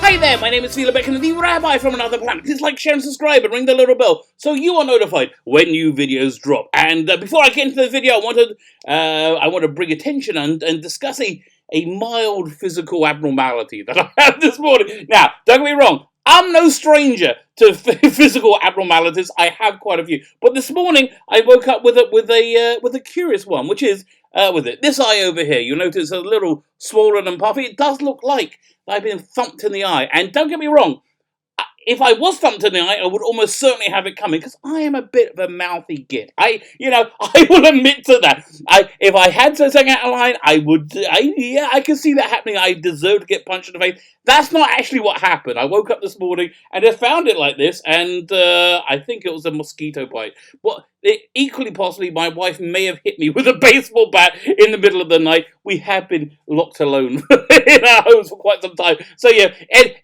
Hi there, my name is Felix and the Rabbi from another planet. Please like, share and subscribe and ring the little bell so you are notified when new videos drop. And before I get into the video, I want to bring attention and discuss a mild physical abnormality that I had this morning. Now, don't get me wrong, I'm no stranger to physical abnormalities. I have quite a few, but this morning I woke up with a curious one, which is with this eye over here. You'll notice a little swollen and puffy. It does look like I've been thumped in the eye. And don't get me wrong, if I was thumped in the eye, I would almost certainly have it coming because I am a bit of a mouthy git. I will admit to that. If I had something out of line, I can see that happening. I deserve to get punched in the face. That's not actually what happened. I woke up this morning and I found it like this, and I think it was a mosquito bite. But equally possibly, my wife may have hit me with a baseball bat in the middle of the night. We have been locked alone in our homes for quite some time. So yeah,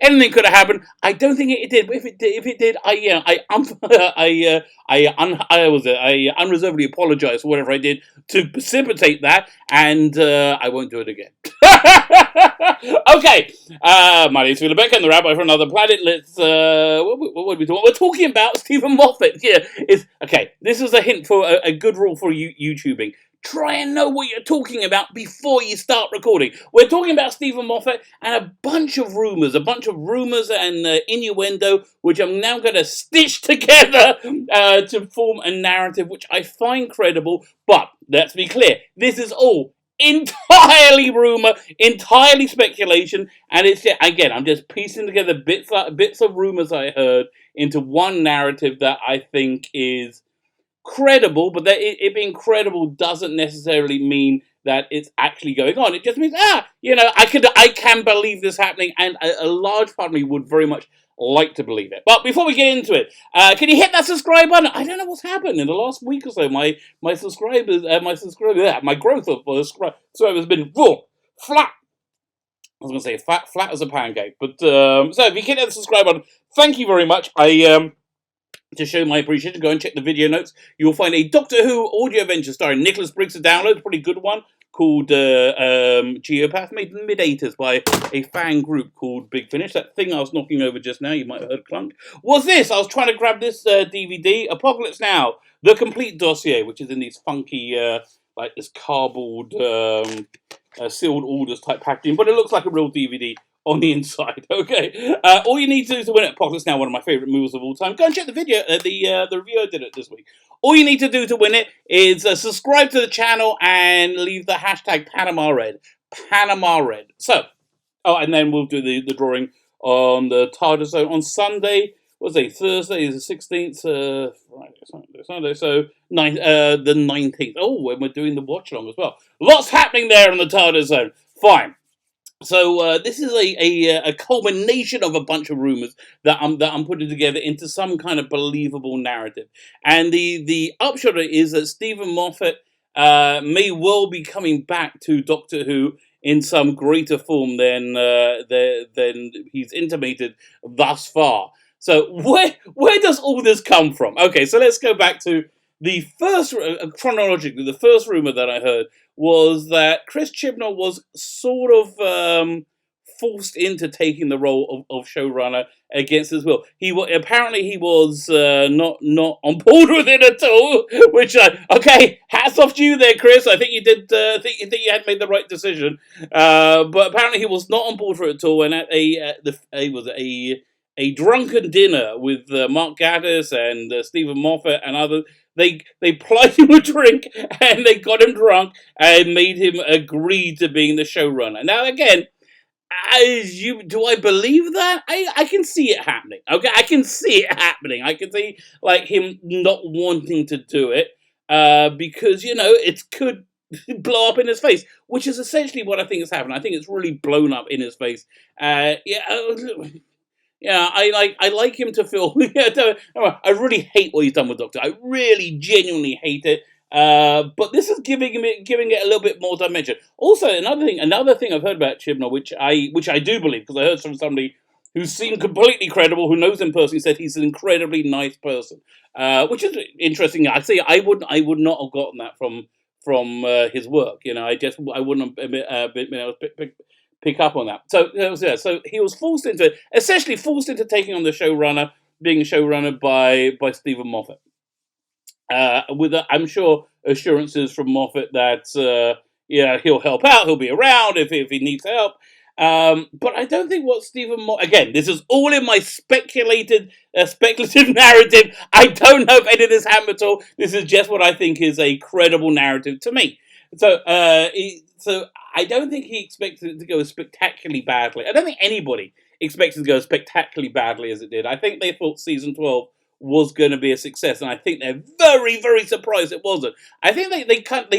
anything could have happened. I don't think it did. But if it did, I unreservedly apologize for whatever I did to precipitate that, and I won't do it again. Okay, my name is Felix and the Rabbi from another planet. Let's what are we talking? We're talking about Stephen Moffat. Yeah, okay. This is a hint for a good rule for YouTubing. Try and know what you're talking about before you start recording. We're talking about Stephen Moffat and a bunch of rumors and innuendo, which I'm now going to stitch together to form a narrative which I find credible. But let's be clear, this is all entirely rumor, entirely speculation, and it's again, I'm just piecing together bits of rumors I heard into one narrative that I think is credible, but that it being credible doesn't necessarily mean that it's actually going on. It just means, I can believe this happening, and a large part of me would very much like to believe it. But before we get into it, can you hit that subscribe button? I don't know what's happened in the last week or so. My growth of subscribers has been flat. I was going to say flat as a pancake, but so if you hit that subscribe button, thank you very much. To show my appreciation, go and check the video notes. You'll find a Doctor Who audio adventure starring Nicholas Briggs to download, a pretty good one, called Geopath, made in the mid-80s by a fan group called Big Finish. That thing I was knocking over just now, you might have heard clunk, was this. I was trying to grab this DVD, Apocalypse Now, the complete dossier, which is in these funky, like this cardboard, sealed orders type packaging, but it looks like a real DVD on the inside. Okay, all you need to do to win it. Apocalypse Now, one of my favourite movies of all time. Go and check the video. The review I did it this week. All you need to do to win it is subscribe to the channel and leave the hashtag Panama Red. Panama Red. So, and then we'll do the drawing on the TARDIS Zone on Sunday. What's it? Thursday is the 16th. Friday, Sunday. So the 19th. Oh, when we're doing the watch along as well. Lots happening there on the TARDIS Zone. Fine. So this is a culmination of a bunch of rumors that I'm putting together into some kind of believable narrative, and the upshot of it is that Stephen Moffat may well be coming back to Doctor Who in some greater form than he's intimated thus far. So where does all this come from? Okay, so let's go back to the first, chronologically, the first rumor that I heard was that Chris Chibnall was sort of forced into taking the role of showrunner against his will. He was not on board with it at all. Which okay, hats off to you there, Chris. I think you did. Think you had made the right decision. But apparently he was not on board for it at all. And at a drunken dinner with Mark Gatiss and Stephen Moffat and others, they plied him a drink and they got him drunk and made him agree to being the showrunner. Now, again, do I believe that? I can see it happening. Okay, I can see it happening. I can see like him not wanting to do it because it could blow up in his face, which is essentially what I think is happening. I think it's really blown up in his face. Yeah, I like him to feel. I really hate what he's done with Doctor. I really genuinely hate it. But this is giving it a little bit more dimension. Also, another thing I've heard about Chibnall, which I do believe, because I heard from somebody who seemed completely credible, who knows him personally, said he's an incredibly nice person, which is interesting. I say I would not have gotten that from his work. I wouldn't have been able to pick up on that. So yeah, so he was forced into it, essentially forced into taking on the showrunner, being a showrunner by Stephen Moffat. With I'm sure assurances from Moffat that yeah, he'll help out, he'll be around if he needs help. But I don't think what Stephen Moffat, again, this is all in my speculative narrative. I don't know if any of this happened at all. This is just what I think is a credible narrative to me. So so I don't think he expected it to go spectacularly badly. I don't think anybody expected it to go spectacularly badly as it did. I think they thought season 12 was going to be a success, and I think they're very, very surprised it wasn't. I think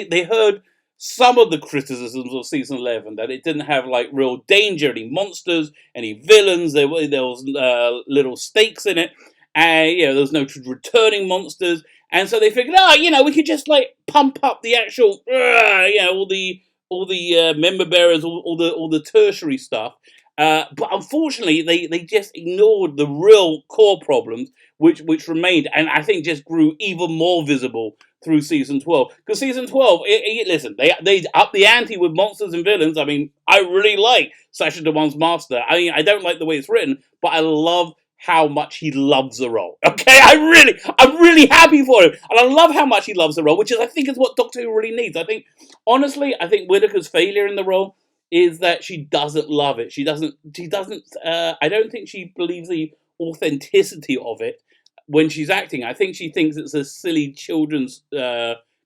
they heard some of the criticisms of season 11, that it didn't have like real danger, any monsters, any villains. There was little stakes in it, and you know there was no returning monsters, and so they figured, we could just like pump up the actual, all the member bearers, all the tertiary stuff. But unfortunately, they just ignored the real core problems, which remained, and I think just grew even more visible through season 12. Because season 12, listen, they up the ante with monsters and villains. I mean, I really like Sacha Dhawan's Master. I mean, I don't like the way it's written, but I love how much he loves the role. Okay, I'm really happy for him, and I love how much he loves the role, which is I think is what Doctor Who really needs. I think honestly, I think Whittaker's failure in the role is that she doesn't love it. She doesn't. I don't think she believes the authenticity of it when she's acting. I think she thinks it's a silly children's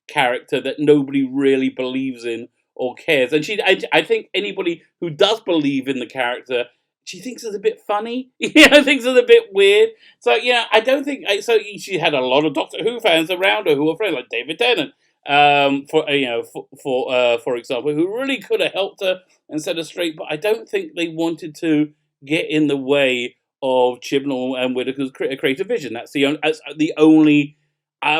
character that nobody really believes in or cares. And I think anybody who does believe in the character, she thinks it's a bit funny. Thinks it's a bit weird. So I don't think. So she had a lot of Doctor Who fans around her who were friends, like David Tennant, for example, who really could have helped her and set her straight. But I don't think they wanted to get in the way of Chibnall and Whittaker's creative vision. That's the only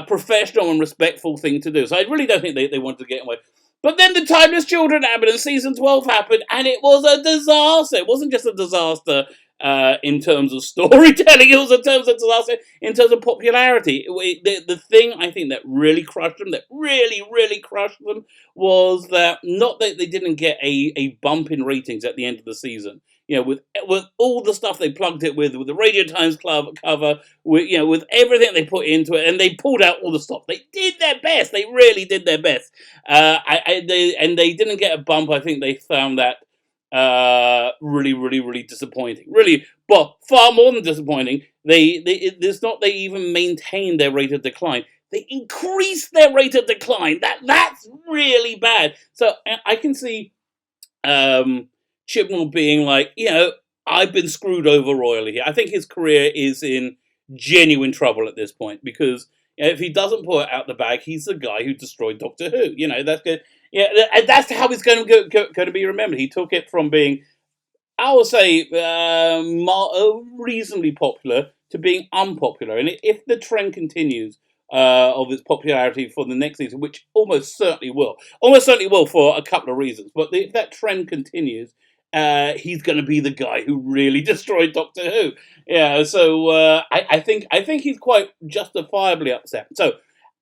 professional and respectful thing to do. So I really don't think they wanted to get in the way. But then the Timeless Children happened, and season 12 happened, and it was a disaster. It wasn't just a disaster in terms of storytelling, it was in terms of disaster, in terms of popularity. The thing I think that really crushed them, that really, really crushed them, was that not that they didn't get a bump in ratings at the end of the season. With all the stuff they plugged it with the Radio Times Club cover, with everything they put into it, and they pulled out all the stops. They did their best. They really did their best. They didn't get a bump. I think they found that really, really, really disappointing. Really, but far more than disappointing. It's not they even maintained their rate of decline. They increased their rate of decline. That's really bad. So I can see Chibnall being like, I've been screwed over royally here. I think his career is in genuine trouble at this point, because if he doesn't pull it out the bag, he's the guy who destroyed Doctor Who. That's good. That's how he's going to be remembered. He took it from being, I would say, reasonably popular to being unpopular. And if the trend continues of its popularity for the next season, which almost certainly will for a couple of reasons, but if that trend continues, he's going to be the guy who really destroyed Doctor Who. So I think he's quite justifiably upset. So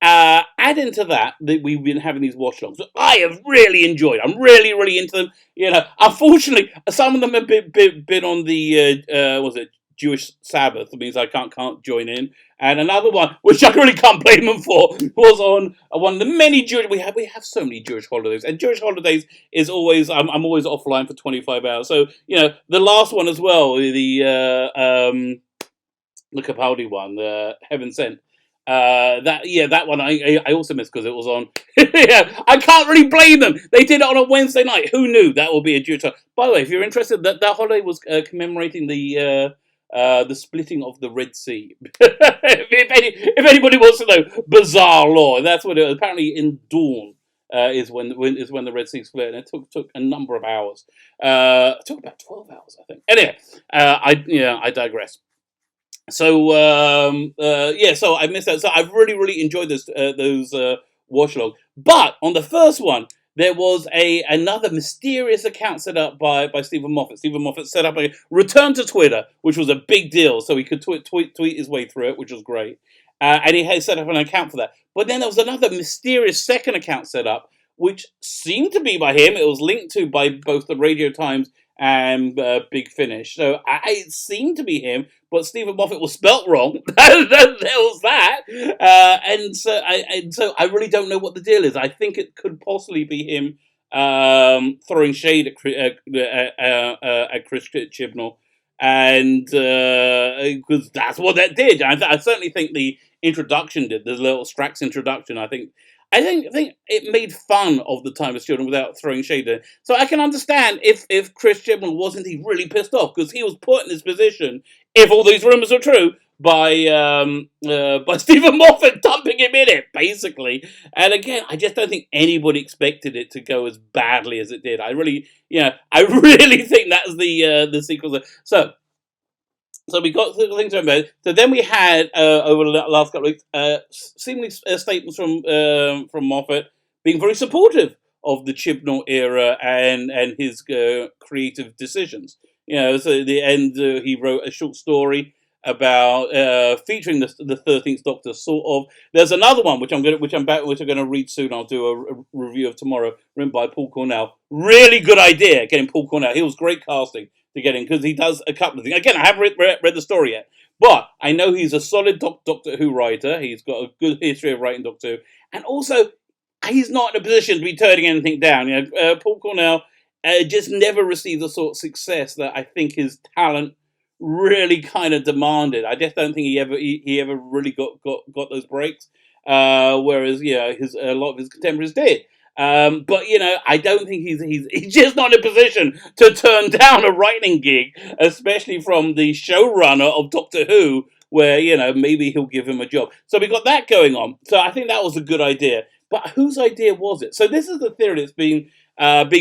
add into that we've been having these watch-alongs. I have really enjoyed. I'm really, really into them. Unfortunately, some of them have been on the Jewish Sabbath. It means I can't join in. And another one, which I really can't blame them for, was on one of the many Jewish. We have so many Jewish holidays, and Jewish holidays is always. I'm always offline for 25 hours. So the last one as well, the Capaldi one, the Heaven Sent. That one I also missed because it was on. I can't really blame them. They did it on a Wednesday night. Who knew that would be a Jewish holiday? By the way, if you're interested, that holiday was commemorating the splitting of the Red Sea. if anybody wants to know bizarre law, that's what it was. Apparently in Dawn is when the Red Sea split, and it took a number of hours. It took about 12 hours, I think. Anyway, I digress. So so I missed that. So I've really, really enjoyed those watch-alongs. But on the first one, there was another mysterious account set up by Stephen Moffat. Stephen Moffat set up a return to Twitter, which was a big deal, so he could tweet his way through it, which was great. And he had set up an account for that. But then there was another mysterious second account set up, which seemed to be by him. It was linked to by both the Radio Times and Big Finish. So it seemed to be him, but Stephen Moffat was spelt wrong. There was that, and so I really don't know what the deal is. I think it could possibly be him throwing shade at Chris Chibnall, and because that's what that did. I certainly think the introduction did. The little Strax introduction. I think it made fun of the Time of Children without throwing shade at it. So I can understand if Chris Chibnall wasn't he really pissed off because he was put in this position, if all these rumors are true, by Stephen Moffat dumping him in it, basically. And again, I just don't think anybody expected it to go as badly as it did. I really think that's the sequel. So we got things about it. So then we had over the last couple of weeks, seemingly statements from Moffat being very supportive of the Chibnall era and his creative decisions. So at the end he wrote a short story about featuring the 13th Doctor, sort of. There's another one which I'm gonna read soon. I'll do a review of tomorrow, written by Paul Cornell. Really good idea getting Paul Cornell. He was great casting to get in because he does a couple of things. Again, I haven't read the story yet, but I know he's a solid Doctor Who writer. He's got a good history of writing Doctor Who, and also he's not in a position to be turning anything down. Paul Cornell just never received the sort of success that I think his talent really kind of demanded. I just don't think he ever really got those breaks. Whereas a lot of his contemporaries did. But I don't think he's just not in a position to turn down a writing gig, especially from the showrunner of Doctor Who, where maybe he'll give him a job. So we got that going on. So I think that was a good idea. But whose idea was it? So this is the theory that's being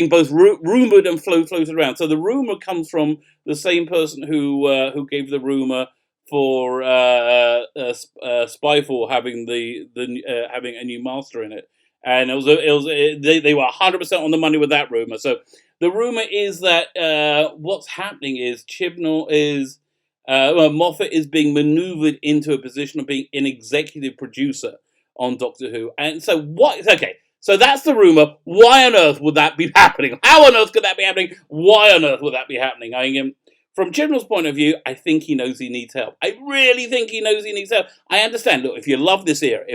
both rumored and floated around. So the rumor comes from the same person who gave the rumor for Spyfall having having a new master in it, and they were 100% on the money with that rumor. So the rumor is that what's happening is Moffat is being maneuvered into a position of being an executive producer on Doctor Who, and so what? Okay. So that's the rumor. Why on earth would that be happening? How on earth could that be happening? Why on earth would that be happening? From Chibnall's point of view, I think he knows he needs help. I really think he knows he needs help. I understand. Look, if you love this era,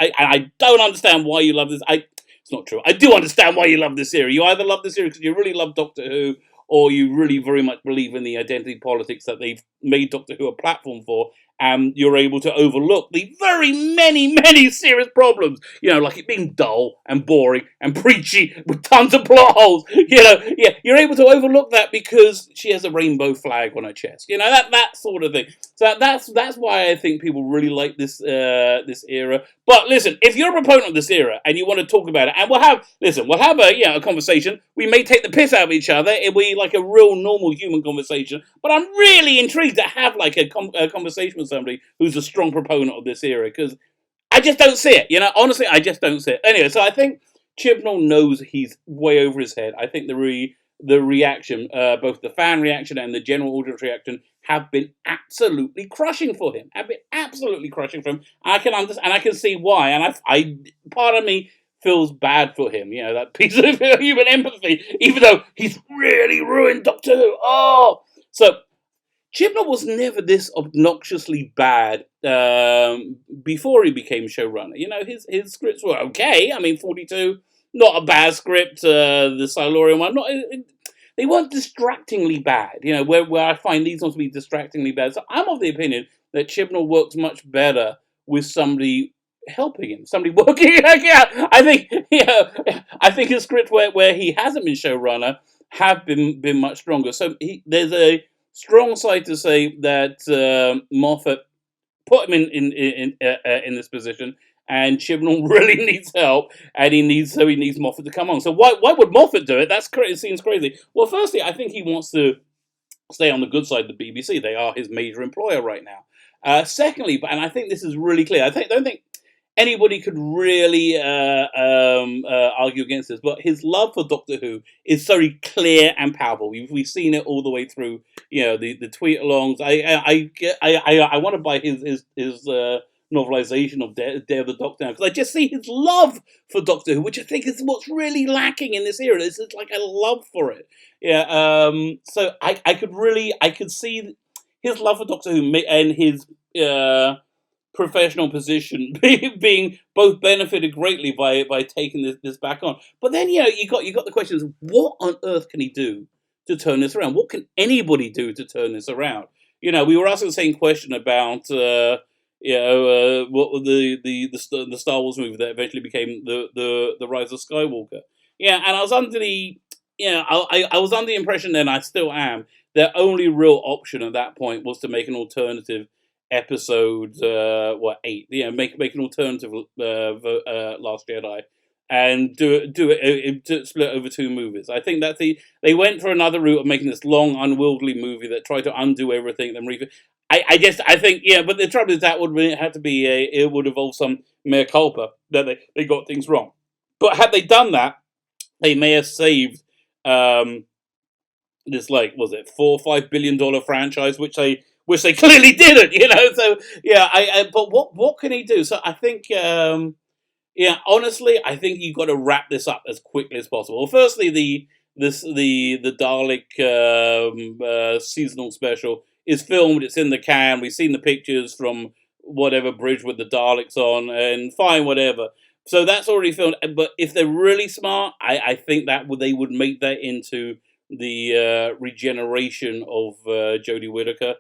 I don't understand why you love this. It's not true. I do understand why you love this era. You either love this era because you really love Doctor Who, or you really very much believe in the identity politics that they've made Doctor Who a platform for, and you're able to overlook the very many serious problems, like it being dull and boring and preachy with tons of plot holes. You're able to overlook that because she has a rainbow flag on her chest. That sort of thing. So that's why I think people really like this era. But listen, if you're a proponent of this era and you want to talk about it, and we'll have a conversation. We may take the piss out of each other. It'll be like a real normal human conversation. But I'm really intrigued to have like a conversation with somebody who's a strong proponent of this era, because I just don't see it. Honestly, I just don't see it. Anyway, so I think Chibnall knows he's way over his head. I think the reaction, both the fan reaction and the general audience reaction, have been absolutely crushing for him. I can understand, and I can see why. And I part of me feels bad for him. That piece of human empathy, even though he's really ruined Doctor Who. Oh, so Chibnall was never this obnoxiously bad before he became showrunner. His scripts were okay. 42, not a bad script. The Silurian one, they weren't distractingly bad. Where I find these ones to be distractingly bad. So I'm of the opinion that Chibnall works much better with somebody helping him, somebody working. I think his scripts where he hasn't been showrunner have been much stronger. So there's a strong side to say that Moffat put him in this position, and Chibnall really needs help, and he needs Moffat to come on. So why would Moffat do it? It seems crazy. Well, firstly, I think he wants to stay on the good side of the BBC. They are his major employer right now. Secondly, and I think this is really clear. Don't think anybody could really argue against this, but his love for Doctor Who is very clear and powerful. We've seen it all the way through. The tweet-alongs. I want to buy his novelization of Day of the Doctor now, because I just see his love for Doctor Who, which I think is what's really lacking in this era. It's like a love for it. Yeah. So I could see his love for Doctor Who and his professional position being both benefited greatly by taking this back on. But then you got the questions: what on earth can he do to turn this around? What can anybody do to turn this around? We were asking the same question about what were the Star Wars movie that eventually became the Rise of Skywalker. Yeah, and I was under the I was under the impression then, I still am, their only real option at that point was to make an alternative episode 8, make an alternative Last Jedi, and do it to split over two movies. I think that they went for another route of making this long, unwieldy movie that tried to undo everything. Then I think but the trouble is that would have to be it would involve some mea culpa that they got things wrong. But had they done that, they may have saved this, like, was it $4 or $5 billion franchise, which they clearly didn't. So but what can he do? So I think honestly, I think you've got to wrap this up as quickly as possible. Well, firstly, the Dalek seasonal special is filmed. It's in the can. We've seen the pictures from whatever bridge with the Daleks on, and fine, whatever. So that's already filmed. But if they're really smart, I think that they would make that into the regeneration of Jodie Whittaker.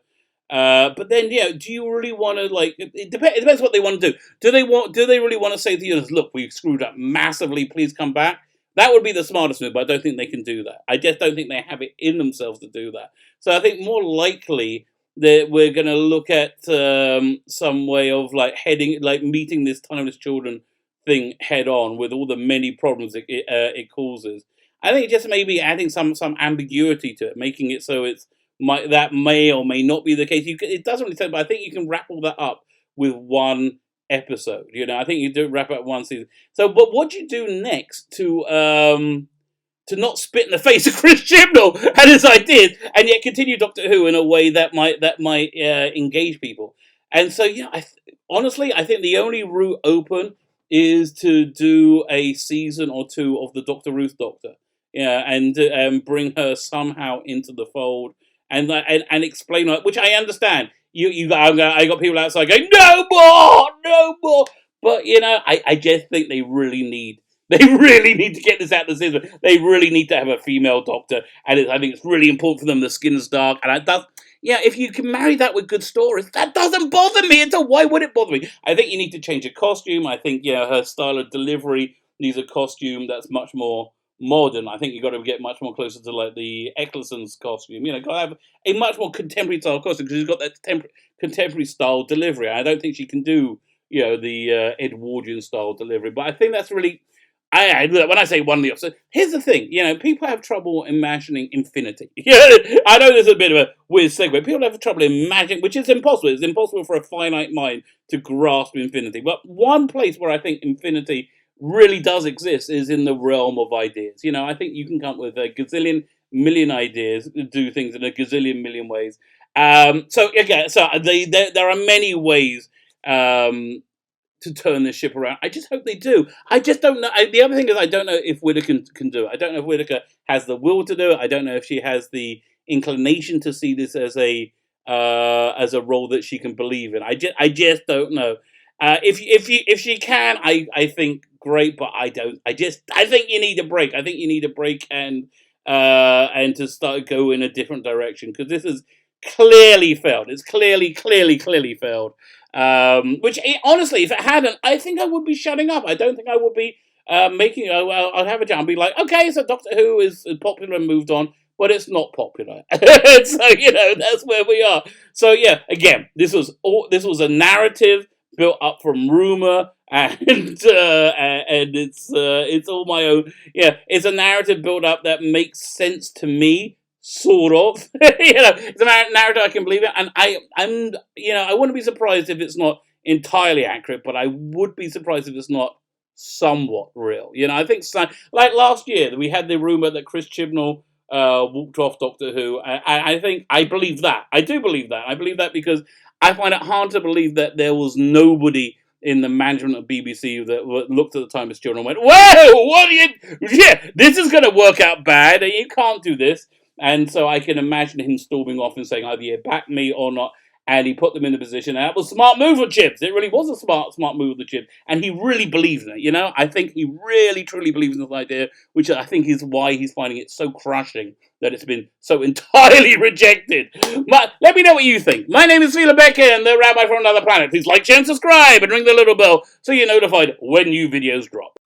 But then, do you really want to, like? It depends what they want to do. Do they really want to say to the universe, "Look, we've screwed up massively. Please come back"? That would be the smartest move, but I don't think they can do that. I just don't think they have it in themselves to do that. So I think more likely that we're going to look at some way of meeting this timeless children thing head on, with all the many problems it causes. I think just maybe adding some ambiguity to it, making it so that may or may not be the case. It doesn't really say, but I think you can wrap all that up with one episode. I think you do wrap up one season. So, but what do you do next to not spit in the face of Chris Chibnall and his ideas, and yet continue Doctor Who in a way that might engage people? And so, honestly, I think the only route open is to do a season or two of the Dr. Ruth Doctor, and bring her somehow into the fold, and explain her, which I understand. I got people outside going, no more. But I just think they really need to get this out of the system. They really need to have a female Doctor, and I think it's really important for them. The skin's dark, and if you can marry that with good stories, that doesn't bother me at all. Why would it bother me? I think you need to change her costume. I think her style of delivery needs a costume that's much more modern. I think you've got to get much more closer to like the Eccleston's costume. Got to have a much more contemporary style costume, because she's got that contemporary style delivery. I don't think she can do the Edwardian style delivery. But I think that's really. When I say one of the options, here's the thing. People have trouble imagining infinity. I know there's a bit of a weird segue. People have trouble imagining, which is impossible. It's impossible for a finite mind to grasp infinity. But one place where I think infinity really does exist is in the realm of ideas. I think you can come up with a gazillion million ideas, do things in a gazillion million ways. So there are many ways to turn this ship around. I just hope they do. I just don't know. The other thing is, I don't know if Whittaker can do it. I don't know if Whittaker has the will to do it. I don't know if she has the inclination to see this as a role that she can believe in. I just don't know. If she can, I think great, but I don't. I think you need a break. I think you need a break and to start go in a different direction, because this has clearly failed. It's clearly failed. Which honestly, if it hadn't, I think I would be shutting up. I don't think I would be making. I'd have a jam, be like, okay, so Doctor Who is popular and moved on, but it's not popular. So that's where we are. So again, this was a narrative built up from rumor, and it's all my own. It's a narrative built up that makes sense to me, sort of. It's a narrative I can believe in, and I wouldn't be surprised if it's not entirely accurate, but I would be surprised if it's not somewhat real. I think like last year we had the rumor that Chris Chibnall walked off Doctor Who. I believe that. I do believe that. I believe that because I find it hard to believe that there was nobody in the management of BBC that looked at the time as children and went, "Whoa, what are you? Yeah, this is going to work out bad. You can't do this." And so I can imagine him storming off and saying either you back me or not. And he put them in the position. And that was a smart move of Chips. It really was a smart move of the Chips. And he really believes in it, you know? I think he really, truly believes in this idea, which I think is why he's finding it so crushing that it's been so entirely rejected. Let me know what you think. My name is Phila Becker, and the Rabbi from Another Planet. Please like, share, and subscribe, and ring the little bell so you're notified when new videos drop.